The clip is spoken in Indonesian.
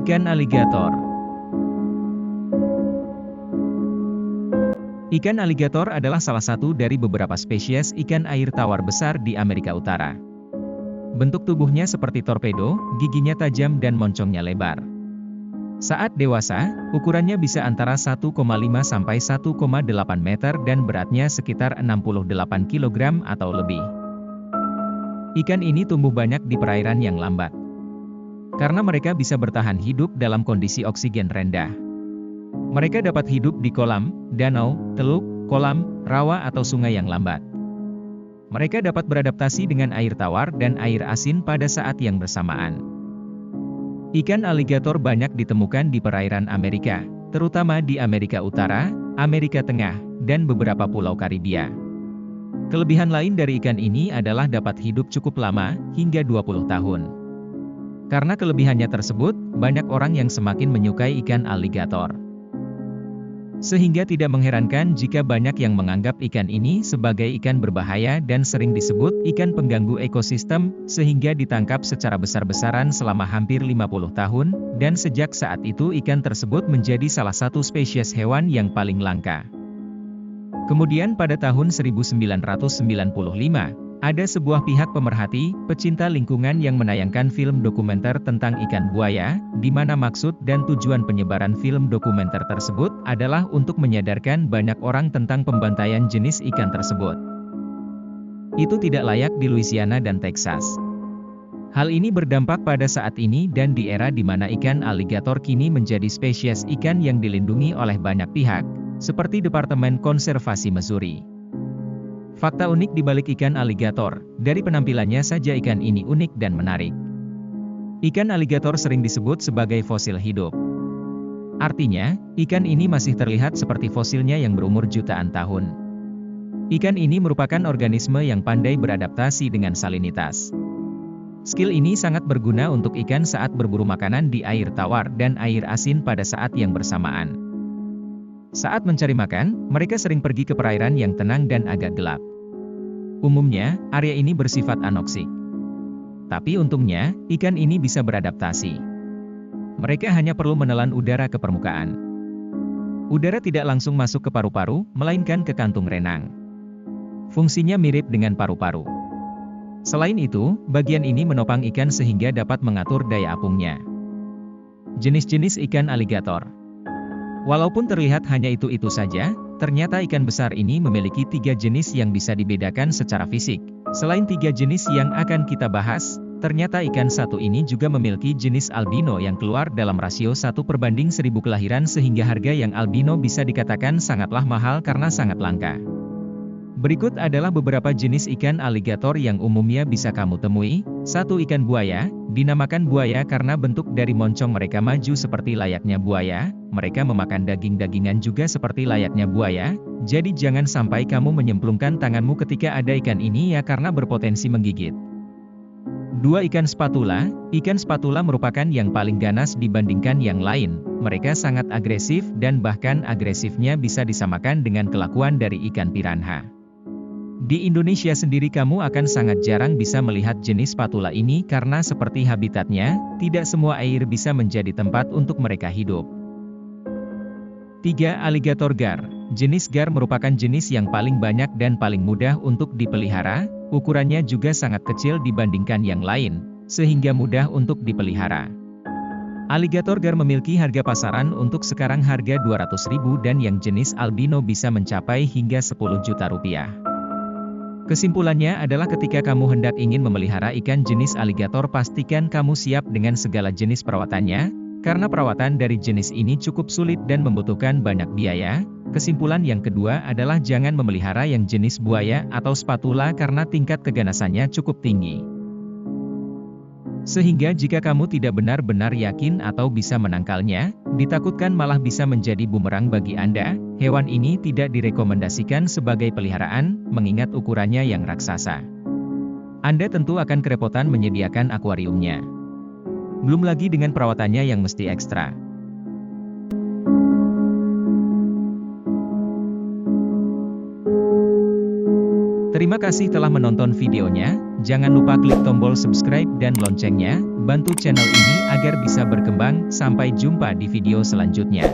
Ikan aligator. Ikan aligator adalah salah satu dari beberapa spesies ikan air tawar besar di Amerika Utara. Bentuk tubuhnya seperti torpedo, giginya tajam dan moncongnya lebar. Saat dewasa, ukurannya bisa antara 1,5 sampai 1,8 meter dan beratnya sekitar 68 kg atau lebih. Ikan ini tumbuh banyak di perairan yang lambat. Karena mereka bisa bertahan hidup dalam kondisi oksigen rendah. Mereka dapat hidup di kolam, danau, teluk, kolam, rawa atau sungai yang lambat. Mereka dapat beradaptasi dengan air tawar dan air asin pada saat yang bersamaan. Ikan aligator banyak ditemukan di perairan Amerika, terutama di Amerika Utara, Amerika Tengah, dan beberapa pulau Karibia. Kelebihan lain dari ikan ini adalah dapat hidup cukup lama, hingga 20 tahun. Karena kelebihannya tersebut, banyak orang yang semakin menyukai ikan aligator. Sehingga tidak mengherankan jika banyak yang menganggap ikan ini sebagai ikan berbahaya dan sering disebut ikan pengganggu ekosistem, sehingga ditangkap secara besar-besaran selama hampir 50 tahun, dan sejak saat itu ikan tersebut menjadi salah satu spesies hewan yang paling langka. Kemudian pada tahun 1995, ada sebuah pihak pemerhati, pecinta lingkungan yang menayangkan film dokumenter tentang ikan buaya, di mana maksud dan tujuan penyebaran film dokumenter tersebut adalah untuk menyadarkan banyak orang tentang pembantaian jenis ikan tersebut. Itu tidak layak di Louisiana dan Texas. Hal ini berdampak pada saat ini dan di era di mana ikan aligator kini menjadi spesies ikan yang dilindungi oleh banyak pihak, seperti Departemen Konservasi Missouri. Fakta unik di balik ikan aligator, dari penampilannya saja ikan ini unik dan menarik. Ikan aligator sering disebut sebagai fosil hidup. Artinya, ikan ini masih terlihat seperti fosilnya yang berumur jutaan tahun. Ikan ini merupakan organisme yang pandai beradaptasi dengan salinitas. Skill ini sangat berguna untuk ikan saat berburu makanan di air tawar dan air asin pada saat yang bersamaan. Saat mencari makan, mereka sering pergi ke perairan yang tenang dan agak gelap. Umumnya, area ini bersifat anoksik. Tapi untungnya, ikan ini bisa beradaptasi. Mereka hanya perlu menelan udara ke permukaan. Udara tidak langsung masuk ke paru-paru, melainkan ke kantung renang. Fungsinya mirip dengan paru-paru. Selain itu, bagian ini menopang ikan sehingga dapat mengatur daya apungnya. Jenis-jenis ikan aligator. Walaupun terlihat hanya itu-itu saja, ternyata ikan besar ini memiliki 3 jenis yang bisa dibedakan secara fisik. Selain 3 jenis yang akan kita bahas, ternyata ikan satu ini juga memiliki jenis albino yang keluar dalam rasio 1/1000 kelahiran sehingga harga yang albino bisa dikatakan sangatlah mahal karena sangat langka. Berikut adalah beberapa jenis ikan aligator yang umumnya bisa kamu temui. 1. Ikan buaya. Dinamakan buaya karena bentuk dari moncong mereka maju seperti layaknya buaya. Mereka memakan daging-dagingan juga seperti layaknya buaya. Jadi jangan sampai kamu menyemplungkan tanganmu ketika ada ikan ini ya karena berpotensi menggigit. 2. Ikan spatula. Ikan spatula merupakan yang paling ganas dibandingkan yang lain. Mereka sangat agresif dan bahkan agresifnya bisa disamakan dengan kelakuan dari ikan piranha. Di Indonesia sendiri kamu akan sangat jarang bisa melihat jenis spatula ini karena seperti habitatnya, tidak semua air bisa menjadi tempat untuk mereka hidup. 3. Aligator gar. Jenis gar merupakan jenis yang paling banyak dan paling mudah untuk dipelihara, ukurannya juga sangat kecil dibandingkan yang lain, sehingga mudah untuk dipelihara. Aligator gar memiliki harga pasaran untuk sekarang harga 200.000 dan yang jenis albino bisa mencapai hingga 10 juta rupiah. Kesimpulannya adalah ketika kamu hendak ingin memelihara ikan jenis aligator pastikan kamu siap dengan segala jenis perawatannya, karena perawatan dari jenis ini cukup sulit dan membutuhkan banyak biaya. Kesimpulan yang kedua adalah jangan memelihara yang jenis buaya atau spatula karena tingkat keganasannya cukup tinggi. Sehingga jika kamu tidak benar-benar yakin atau bisa menangkalnya, ditakutkan malah bisa menjadi bumerang bagi Anda. Hewan ini tidak direkomendasikan sebagai peliharaan, mengingat ukurannya yang raksasa. Anda tentu akan kerepotan menyediakan akuariumnya. Belum lagi dengan perawatannya yang mesti ekstra. Terima kasih telah menonton videonya, jangan lupa klik tombol subscribe dan loncengnya, bantu channel ini agar bisa berkembang berkembang. Sampai jumpa di video selanjutnya.